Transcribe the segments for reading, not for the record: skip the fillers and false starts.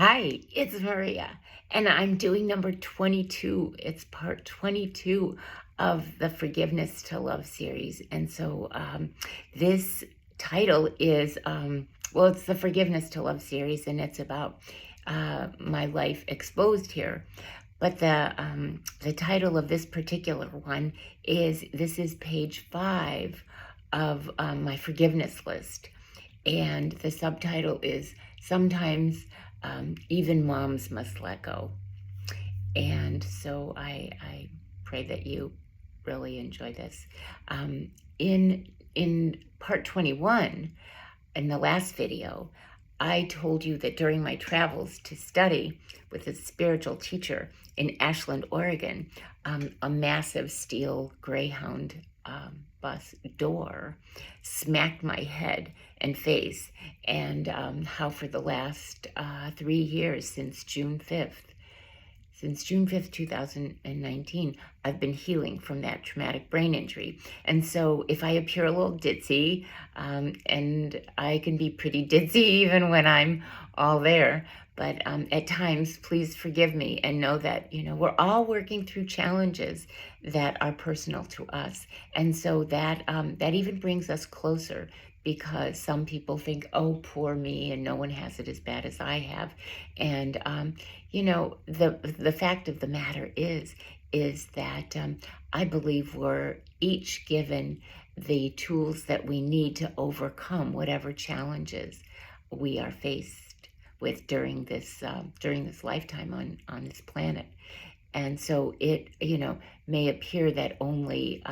Hi, it's Maria, and I'm doing number 22. It's part 22 of the Forgiveness to Love series. And so this title is, it's the Forgiveness to Love series, and it's about my life exposed here. But the title of this particular one this is page 5 of my forgiveness list. And the subtitle is Sometimes Even Moms Must Let Go. And so I pray that you really enjoy this. In part 21, in the last video, I told you that during my travels to study with a spiritual teacher in Ashland, Oregon, a massive steel Greyhound bus door smacked my head and face, and how for the last 3 years, since June 5th, 2019, I've been healing from that traumatic brain injury. And so if I appear a little ditzy, and I can be pretty ditzy even when I'm all there, but at times, please forgive me and know that, we're all working through challenges that are personal to us. And so that even brings us closer, because some people think, oh, poor me, and no one has it as bad as I have. And the fact of the matter is that I believe we're each given the tools that we need to overcome whatever challenges we are faced with during this lifetime on this planet. And so it, may appear that only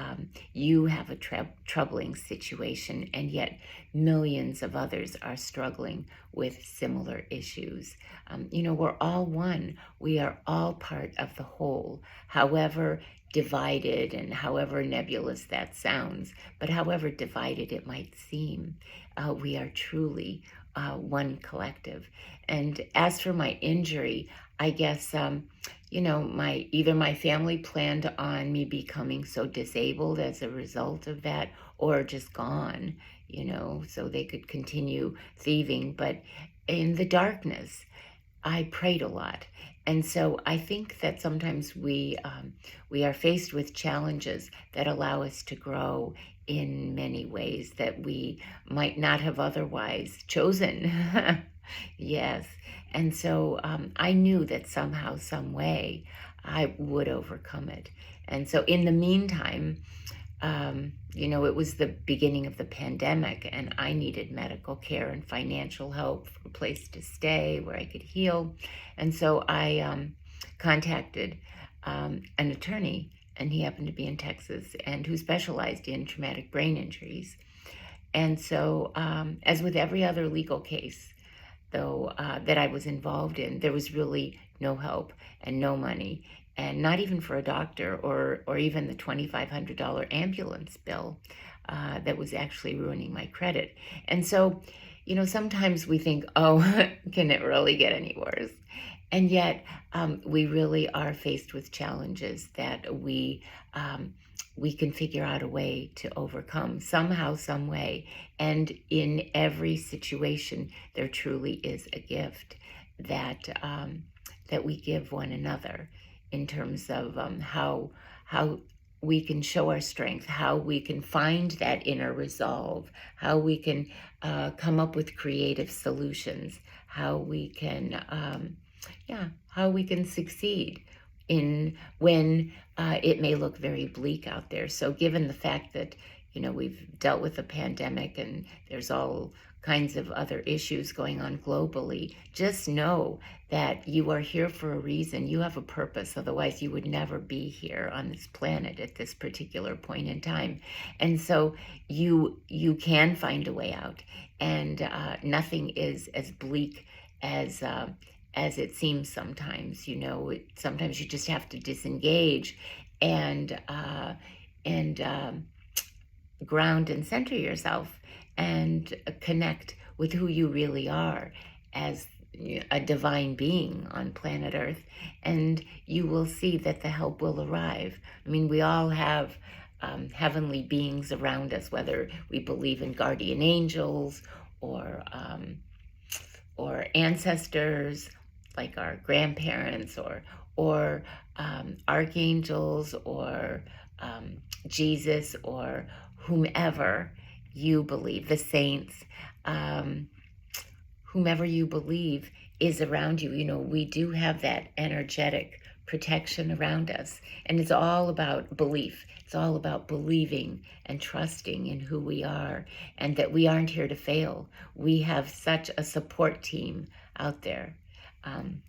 you have a troubling situation, and yet millions of others are struggling with similar issues. We're all one. We are all part of the whole, however divided and however nebulous that sounds, but however divided it might seem, we are truly one collective. And as for my injury, I guess, my family planned on me becoming so disabled as a result of that, or just gone, so they could continue thieving. But in the darkness, I prayed a lot. And so I think that sometimes we are faced with challenges that allow us to grow in many ways that we might not have otherwise chosen. Yes. And so I knew that somehow, some way, I would overcome it. And so in the meantime, it was the beginning of the pandemic, and I needed medical care and financial help for a place to stay where I could heal. And so I contacted an attorney, and he happened to be in Texas, and who specialized in traumatic brain injuries. And so, as with every other legal case, though, that I was involved in, there was really no help and no money, and not even for a doctor or even the $2,500 ambulance bill that was actually ruining my credit. And so, sometimes we think, oh, can it really get any worse? And yet, we really are faced with challenges that we can figure out a way to overcome somehow, some way. And in every situation, there truly is a gift that that we give one another, in terms of how we can show our strength, how we can find that inner resolve, how we can come up with creative solutions, how we can succeed in when it may look very bleak out there. So given the fact that, we've dealt with the pandemic and there's all kinds of other issues going on globally, just know that you are here for a reason. You have a purpose. Otherwise, you would never be here on this planet at this particular point in time. And so you can find a way out. And nothing is as bleak as it seems sometimes. Sometimes you just have to disengage and ground and center yourself and connect with who you really are as a divine being on planet Earth, and you will see that the help will arrive. I mean, we all have heavenly beings around us, whether we believe in guardian angels or ancestors like our grandparents or archangels or Jesus or whomever you believe, the saints, um, whomever you believe is around you. You know, we do have that energetic protection around us. And it's all about belief. It's all about believing and trusting in who we are and that we aren't here to fail. We have such a support team out there. Um,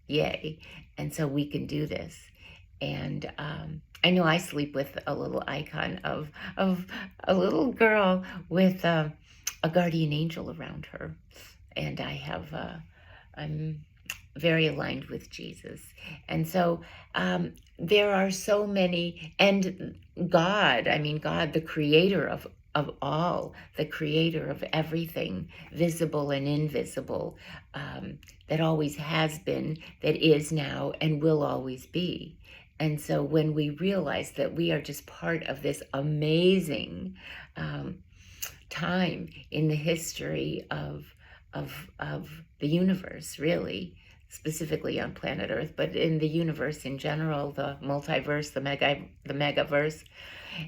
Yay. And so we can do this. And I know I sleep with a little icon of a little girl with a guardian angel around her. And I'm very aligned with Jesus. And so there are so many, and God, I mean, God, the creator of all, the creator of everything, visible and invisible, that always has been, that is now, and will always be. And so when we realize that we are just part of this amazing time in the history of the universe, really, specifically on planet Earth, but in the universe in general, the multiverse, the megaverse,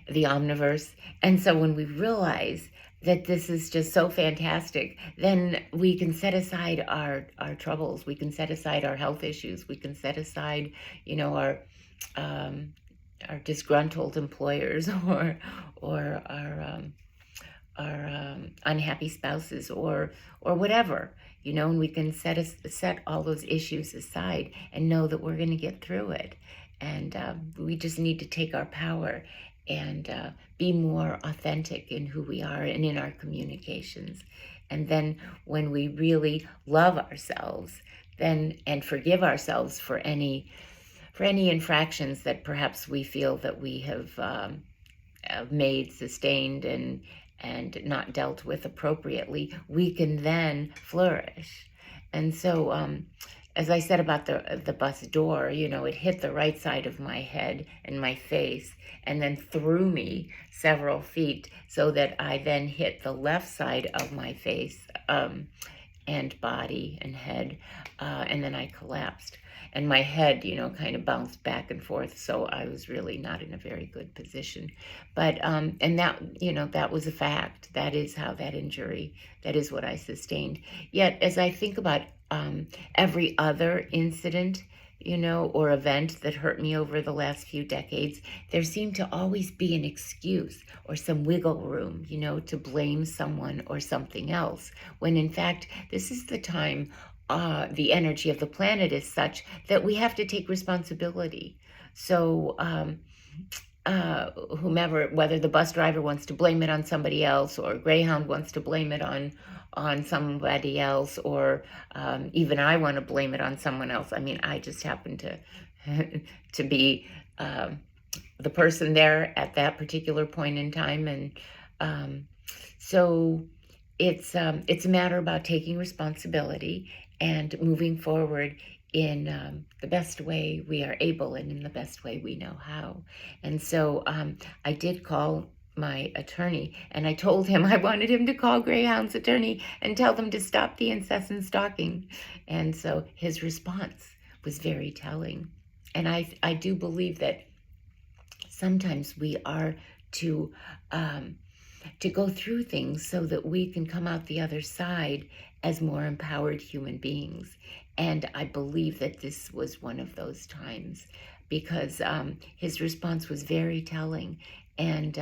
the omniverse. And so when we realize that this is just so fantastic, then we can set aside our troubles. We can set aside our health issues. We can set aside, you know, our disgruntled employers or our unhappy spouses or whatever, you know, and we can set all those issues aside and know that we're going to get through it. And we just need to take our power and be more authentic in who we are and in our communications. And then when we really love ourselves, then and forgive ourselves for any infractions that perhaps we feel that we have made, sustained, and not dealt with appropriately, we can then flourish. And so, as I said about the bus door, you know, it hit the right side of my head and my face, and then threw me several feet, so that I then hit the left side of my face and body and head, and then I collapsed. And my head, you know, kind of bounced back and forth, so I was really not in a very good position. But, and that, you know, that was a fact. That is how that injury, that is what I sustained. Yet, as I think about every other incident, you know, or event that hurt me over the last few decades, there seemed to always be an excuse or some wiggle room, you know, to blame someone or something else, when in fact, this is the time the energy of the planet is such that we have to take responsibility. So whomever, whether the bus driver wants to blame it on somebody else, or Greyhound wants to blame it on somebody else, or even I want to blame it on someone else. I mean, I just happen to to be the person there at that particular point in time, and so it's a matter about taking responsibility and moving forward in the best way we are able and in the best way we know how. And so I did call my attorney, and I told him I wanted him to call Greyhound's attorney and tell them to stop the incessant stalking. And so his response was very telling. And I do believe that sometimes we are to go through things so that we can come out the other side as more empowered human beings. And I believe that this was one of those times, because his response was very telling. And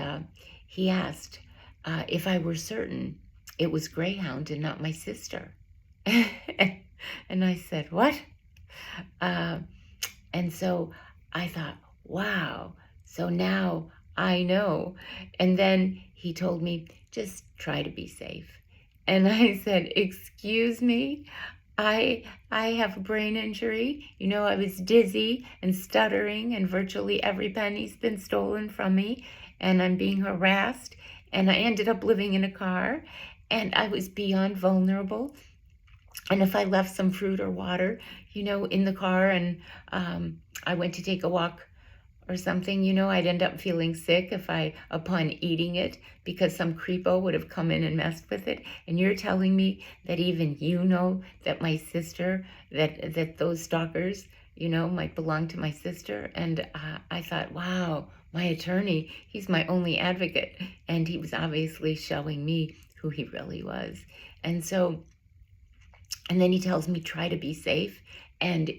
he asked if I were certain it was Greyhound and not my sister. And I said, what? And so I thought, wow, so now I know. And then he told me, just try to be safe. And I said, excuse me, I have a brain injury. You know, I was dizzy and stuttering, and virtually every penny's been stolen from me, and I'm being harassed, and I ended up living in a car, and I was beyond vulnerable. And if I left some fruit or water, you know, in the car, and I went to take a walk or something. I'd end up feeling sick if upon eating it, because some creepo would have come in and messed with it. And you're telling me that even that my sister, that those stalkers, might belong to my sister. And I thought, wow, my attorney, he's my only advocate. And he was obviously showing me who he really was. And so, and then he tells me, try to be safe. And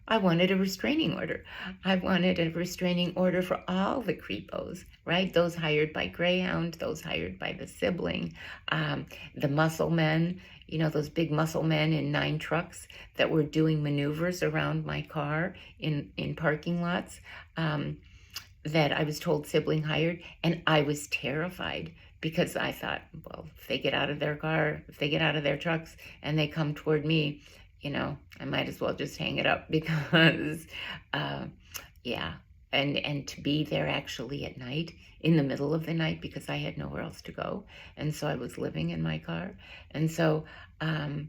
I wanted a restraining order. I wanted a restraining order for all the creepos, right? Those hired by Greyhound, those hired by the sibling, the muscle men, those big muscle men in 9 trucks that were doing maneuvers around my car in parking lots, that I was told sibling hired. And I was terrified, because I thought, well, if they get out of their car, if they get out of their trucks and they come toward me, I might as well just hang it up, because, yeah. And to be there actually at night, in the middle of the night, because I had nowhere else to go. And so I was living in my car. And so, I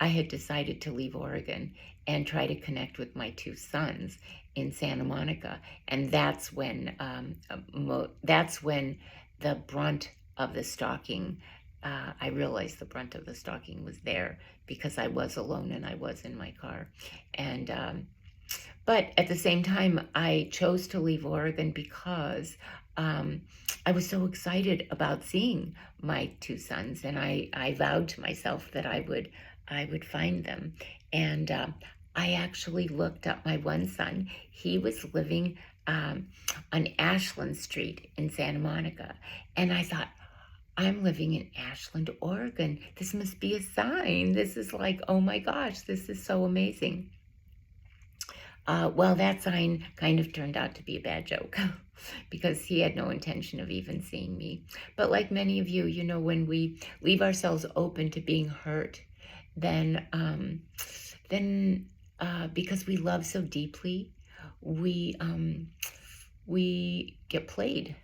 had decided to leave Oregon and try to connect with my 2 sons in Santa Monica. And that's when the brunt of the stalking, I realized the brunt of the stalking was there, because I was alone and I was in my car. And but at the same time, I chose to leave Oregon because I was so excited about seeing my 2 sons, and I vowed to myself that I would find them. And I actually looked up my one son. He was living on Ashland Street in Santa Monica, and I thought, I'm living in Ashland, Oregon. This must be a sign. This is like, oh my gosh, this is so amazing. Well, that sign kind of turned out to be a bad joke, because he had no intention of even seeing me. But like many of you, when we leave ourselves open to being hurt, then because we love so deeply, we get played.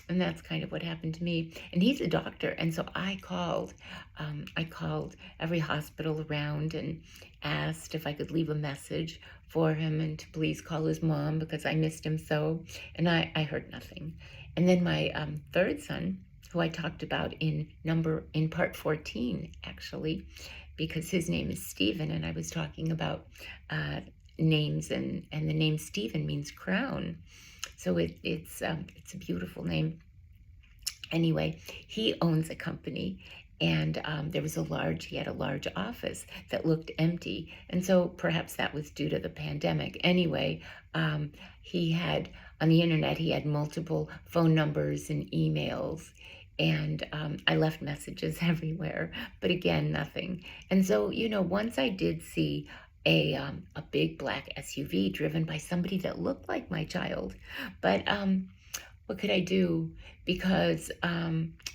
And that's kind of what happened to me. And he's a doctor, and so I called every hospital around and asked if I could leave a message for him, and to please call his mom, because I missed him so. And I heard nothing. And then my 3rd son, who I talked about in part 14, actually, because his name is Stephen, and I was talking about names, and the name Stephen means crown. So it's a beautiful name. Anyway, he owns a company, and he had a large office that looked empty. And so perhaps that was due to the pandemic. Anyway, he had, on the internet, he had multiple phone numbers and emails. And I left messages everywhere, but again, nothing. And so, once I did see a big black SUV driven by somebody that looked like my child, but what could I do? Because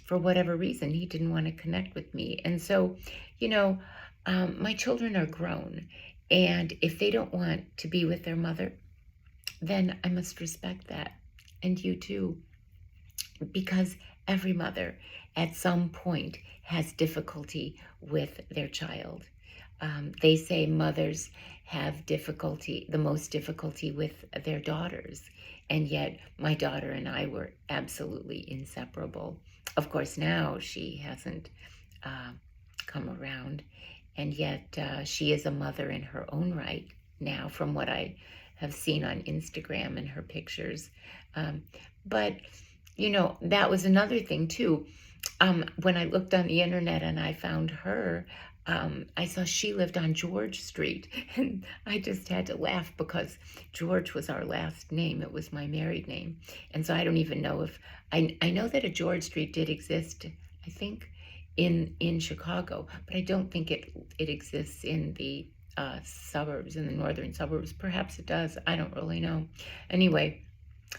for whatever reason, he didn't want to connect with me. And so, my children are grown, and if they don't want to be with their mother, then I must respect that, and you too, because every mother at some point has difficulty with their child. They say mothers have the most difficulty with their daughters. And yet my daughter and I were absolutely inseparable. Of course, now she hasn't come around. And yet she is a mother in her own right now, from what I have seen on Instagram and her pictures. But that was another thing too. When I looked on the internet and I found her, I saw she lived on George Street, and I just had to laugh, because George was our last name. It was my married name. And so I don't even know if, I know that a George Street did exist, I think, in Chicago, but I don't think it exists in the suburbs, in the northern suburbs. Perhaps it does. I don't really know. Anyway,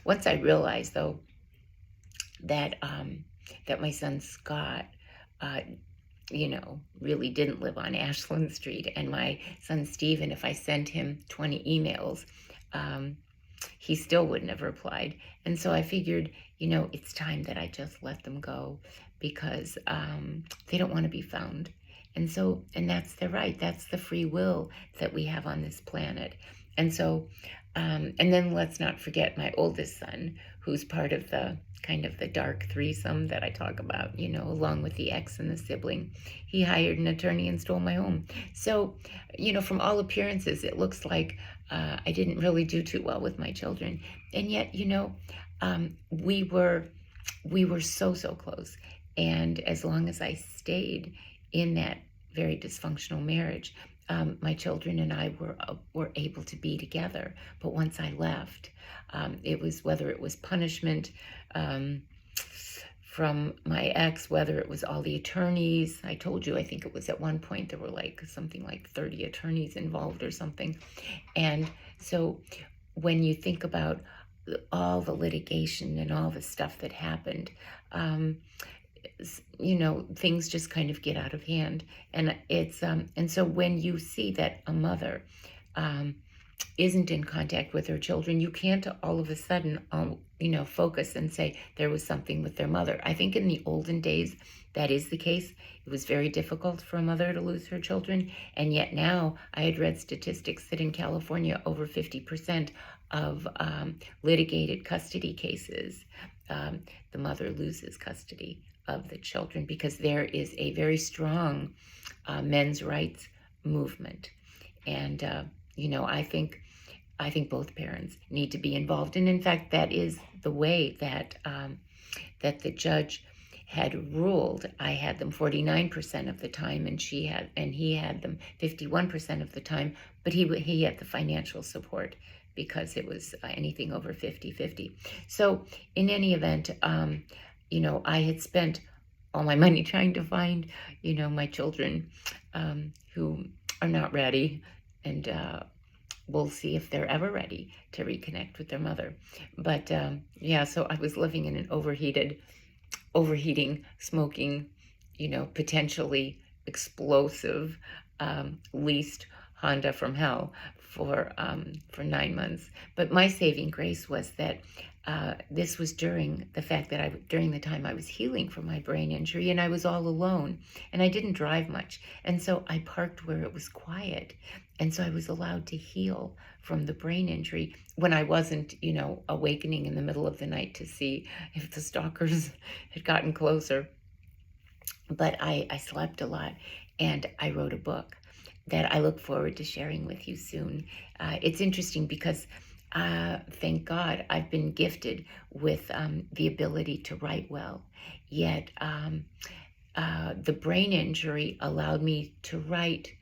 once I realized, though, that my son Scott, really didn't live on Ashland Street, and my son Stephen, if I sent him 20 emails, he still wouldn't have replied. And so I figured, it's time that I just let them go, because they don't want to be found. And that's their right. That's the free will that we have on this planet. And so, and then let's not forget my oldest son, who's part of the kind of the dark threesome that I talk about, along with the ex and the sibling. He hired an attorney and stole my home. So, from all appearances, it looks like I didn't really do too well with my children. And yet, we were so close. And as long as I stayed in that very dysfunctional marriage, my children and I were able to be together. But once I left, it was whether it was punishment from my ex, whether it was all the attorneys. I told you, I think it was at one point there were something like 30 attorneys involved or something. And so when you think about all the litigation and all the stuff that happened, things just kind of get out of hand. And and so when you see that a mother isn't in contact with her children, you can't all of a sudden, focus and say there was something with their mother. I think in the olden days, that is the case. It was very difficult for a mother to lose her children. And yet now I had read statistics that in California, over 50% of litigated custody cases, the mother loses custody of the children because there is a very strong men's rights movement. And, I think both parents need to be involved. And in fact, that is the way that that the judge had ruled. I had them 49% of the time, and he had them 51% of the time, but he had the financial support because it was anything over 50-50. So in any event, I had spent all my money trying to find, my children who are not ready, and we'll see if they're ever ready to reconnect with their mother. But so I was living in an overheating, smoking, potentially explosive, leased Honda from hell for 9 months. But my saving grace was that this was during the time I was healing from my brain injury, and I was all alone, and I didn't drive much. And so I parked where it was quiet. And so I was allowed to heal from the brain injury when I wasn't, awakening in the middle of the night to see if the stalkers had gotten closer. But I slept a lot, and I wrote a book that I look forward to sharing with you soon. It's interesting because thank God I've been gifted with the ability to write well. Yet the brain injury allowed me to write,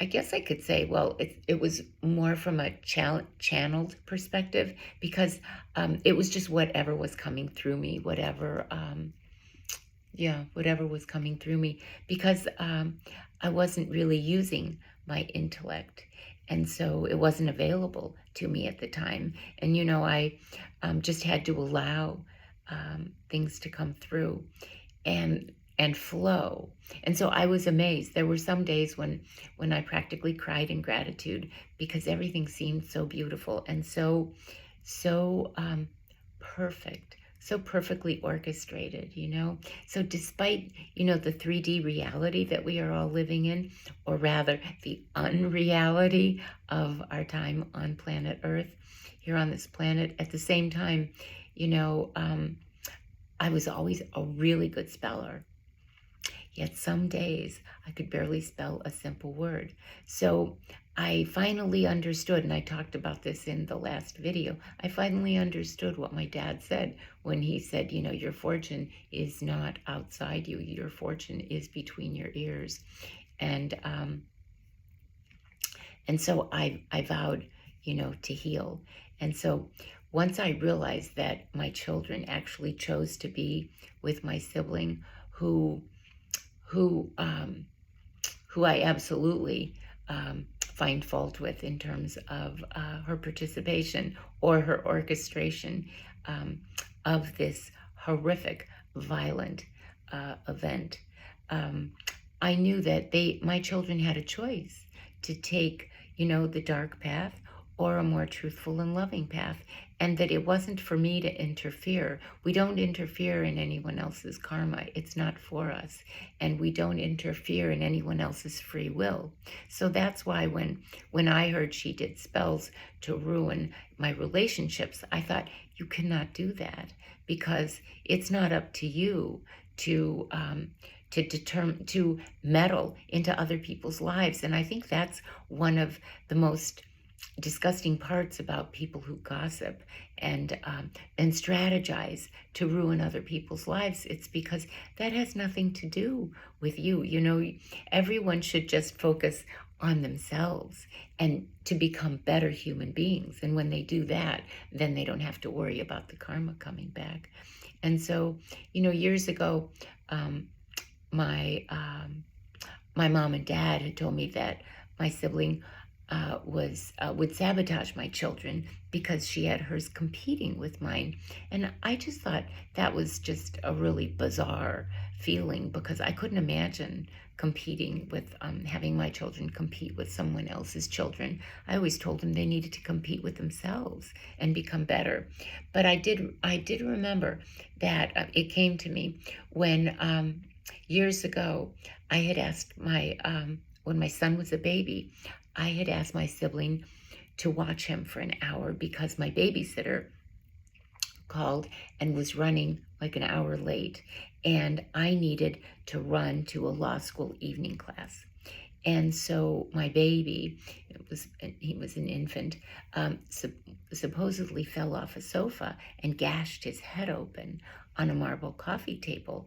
I guess I could say, well, it was more from a channeled perspective, because it was just whatever was coming through me, whatever was coming through me, because I wasn't really using my intellect. And so it wasn't available to me at the time. And, I just had to allow things to come through and flow. And so I was amazed. There were some days when I practically cried in gratitude because everything seemed so beautiful and so perfect, so perfectly orchestrated, So despite, the 3D reality that we are all living in, or rather the unreality of our time on planet Earth, here on this planet, at the same time, I was always a really good speller. Yet some days I could barely spell a simple word. So I finally understood, and I talked about this in the last video, I finally understood what my dad said when he said, your fortune is not outside you, your fortune is between your ears. And so I vowed, to heal. And so once I realized that my children actually chose to be with my sibling who I absolutely find fault with in terms of her participation or her orchestration of this horrific, violent event. I knew that my children had a choice to take, the dark path or a more truthful and loving path, and that it wasn't for me to interfere. We don't interfere in anyone else's karma. It's not for us. And we don't interfere in anyone else's free will. So that's why when I heard she did spells to ruin my relationships, I thought, you cannot do that, because it's not up to you to meddle into other people's lives. And I think that's one of the most disgusting parts about people who gossip and strategize to ruin other people's lives. It's because that has nothing to do with you. You know, everyone should just focus on themselves and to become better human beings. And when they do that, then they don't have to worry about the karma coming back. And so, you know, years ago, my mom and dad had told me that my sibling would sabotage my children because she had hers competing with mine. And I just thought that was just a really bizarre feeling, because I couldn't imagine competing with having my children compete with someone else's children. I always told them they needed to compete with themselves and become better. But I did remember that it came to me when years ago I had asked when my son was a baby, I had asked my sibling to watch him for an hour because my babysitter called and was running like an hour late, and I needed to run to a law school evening class. And so my baby, he was an infant, supposedly fell off a sofa and gashed his head open on a marble coffee table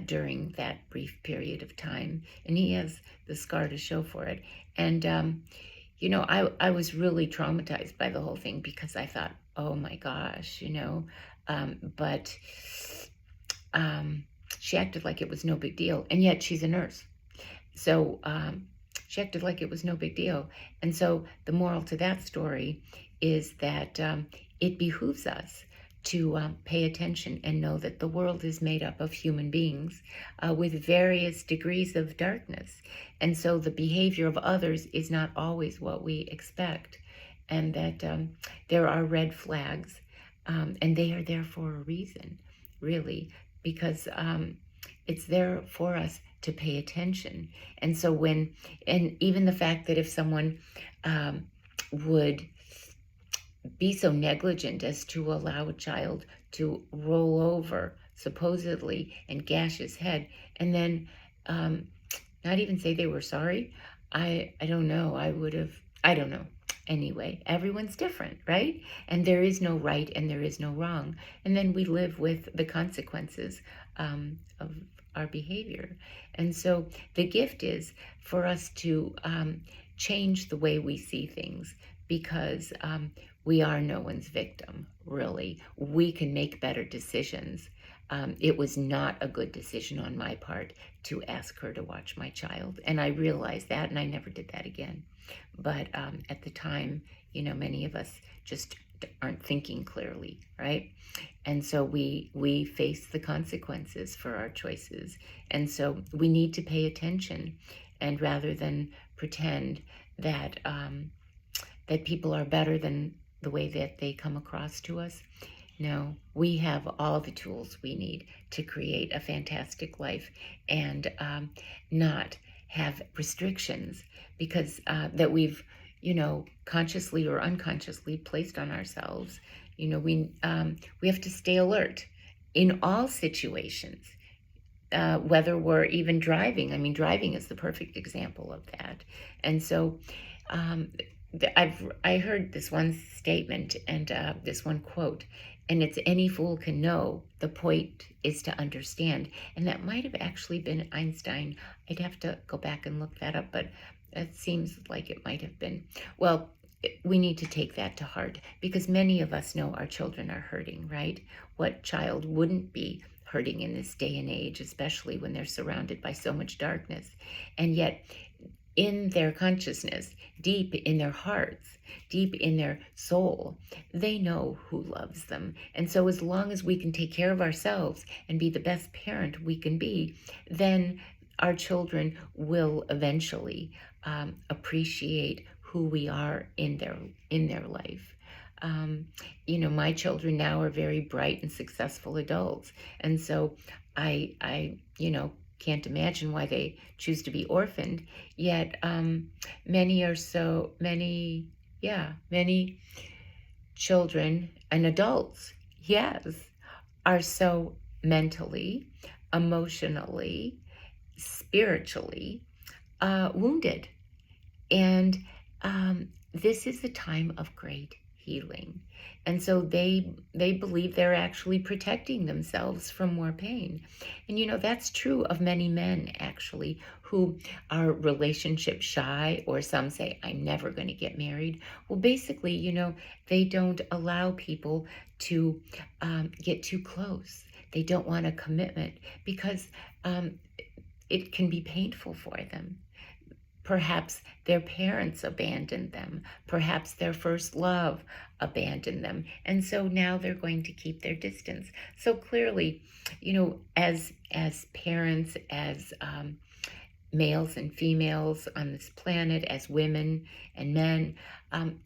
during that brief period of time. And he has the scar to show for it. And, you know, I was really traumatized by the whole thing, because I thought, oh my gosh, you know, but she acted like it was no big deal. And yet she's a nurse. So she acted like it was no big deal. And so the moral to that story is that it behooves us to pay attention and know that the world is made up of human beings with various degrees of darkness. And so the behavior of others is not always what we expect. And that there are red flags, and they are there for a reason, really, because it's there for us to pay attention. And so and even the fact that if someone would be so negligent as to allow a child to roll over, supposedly, and gash his head, and then not even say they were sorry, I don't know. I don't know. Anyway, everyone's different, right? And there is no right and there is no wrong. And then we live with the consequences of our behavior. And so the gift is for us to change the way we see things, because we are no one's victim, really. We can make better decisions. It was not a good decision on my part to ask her to watch my child. And I realized that, and I never did that again. But at the time, you know, many of us just aren't thinking clearly, right? And so we face the consequences for our choices. And so we need to pay attention. And rather than pretend that that people are better than the way that they come across to us, no, we have all the tools we need to create a fantastic life and not have restrictions because that we've, you know, consciously or unconsciously placed on ourselves. You know, we have to stay alert in all situations, whether we're even driving. I mean, driving is the perfect example of that. And so I heard this one statement and this one quote, and it's any fool can know, the point is to understand. And that might have actually been Einstein. I'd have to go back and look that up, but it seems like it might have been. Well, we need to take that to heart because many of us know our children are hurting, right? What child wouldn't be hurting in this day and age, especially when they're surrounded by so much darkness? And yet, in their consciousness, deep in their hearts, deep in their soul, they know who loves them. And so as long as we can take care of ourselves and be the best parent we can be, then our children will eventually appreciate who we are in their life. Um, my children now are very bright and successful adults, and so I can't imagine why they choose to be orphaned. Yet many are so many, yeah, many children and adults, yes, are so mentally, emotionally, spiritually wounded. And this is a time of great healing. And so they believe they're actually protecting themselves from more pain. And that's true of many men actually who are relationship shy, or some say, I'm never going to get married. Well, basically, they don't allow people to get too close. They don't want a commitment because it can be painful for them. Perhaps their parents abandoned them. Perhaps their first love abandoned them. And so now they're going to keep their distance. So clearly, as parents, as males and females on this planet, as women and men,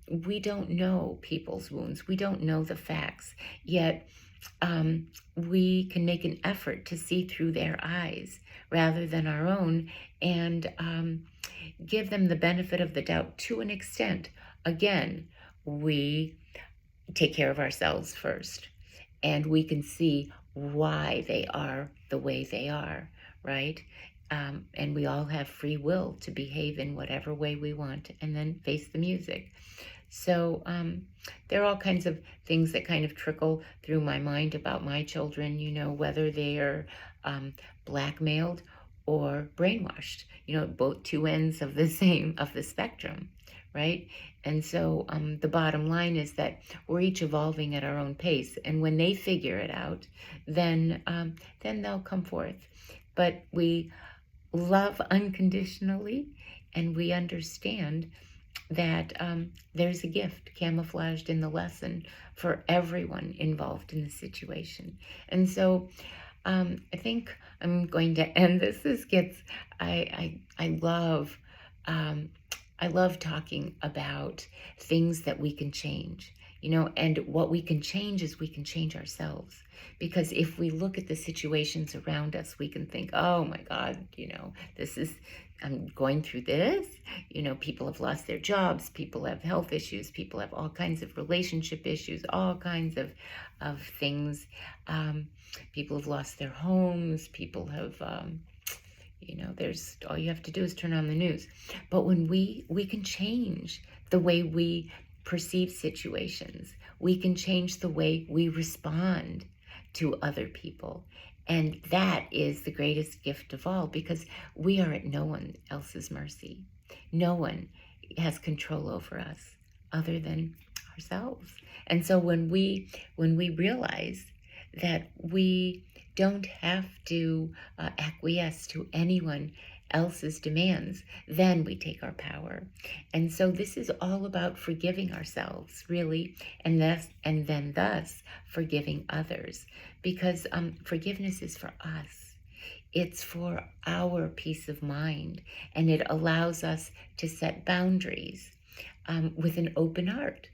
we don't know people's wounds. We don't know the facts. Yet we can make an effort to see through their eyes rather than our own, and give them the benefit of the doubt to an extent. Again, we take care of ourselves first, and we can see why they are the way they are, right? And we all have free will to behave in whatever way we want, and then face the music. So there are all kinds of things that kind of trickle through my mind about my children, whether they are blackmailed or brainwashed, both two ends of the spectrum, right? And so the bottom line is that we're each evolving at our own pace, and when they figure it out, then they'll come forth. But we love unconditionally, and we understand that there's a gift camouflaged in the lesson for everyone involved in the situation. And so I think I'm going to end this. This gets, I love, I love talking about things that we can change, and what we can change is we can change ourselves. Because if we look at the situations around us, we can think, oh my God, I'm going through this. People have lost their jobs, people have health issues, people have all kinds of relationship issues, all kinds of things. People have lost their homes, people have, there's, all you have to do is turn on the news. But when we can change the way we perceive situations, we can change the way we respond to other people. And that is the greatest gift of all, because we are at no one else's mercy. No one has control over us other than ourselves. And so when we realize that we don't have to acquiesce to anyone else's demands, then we take our power. And so this is all about forgiving ourselves, really, and then thus forgiving others, because forgiveness is for us. It's for our peace of mind, and it allows us to set boundaries with an open heart,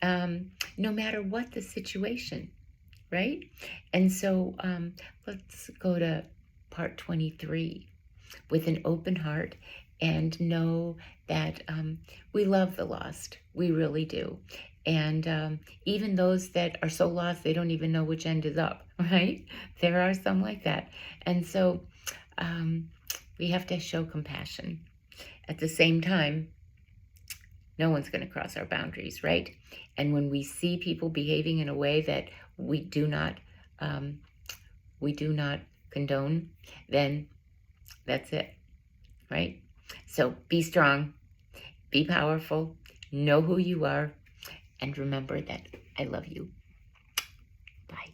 no matter what the situation, right? And so let's go to part 23. With an open heart, and know that we love the lost. We really do. And even those that are so lost they don't even know which end is up, right? There are some like that. And so we have to show compassion. At the same time, no one's going to cross our boundaries, right? And when we see people behaving in a way that we do not condone, then that's it, right? So be strong, be powerful, know who you are, and remember that I love you. Bye.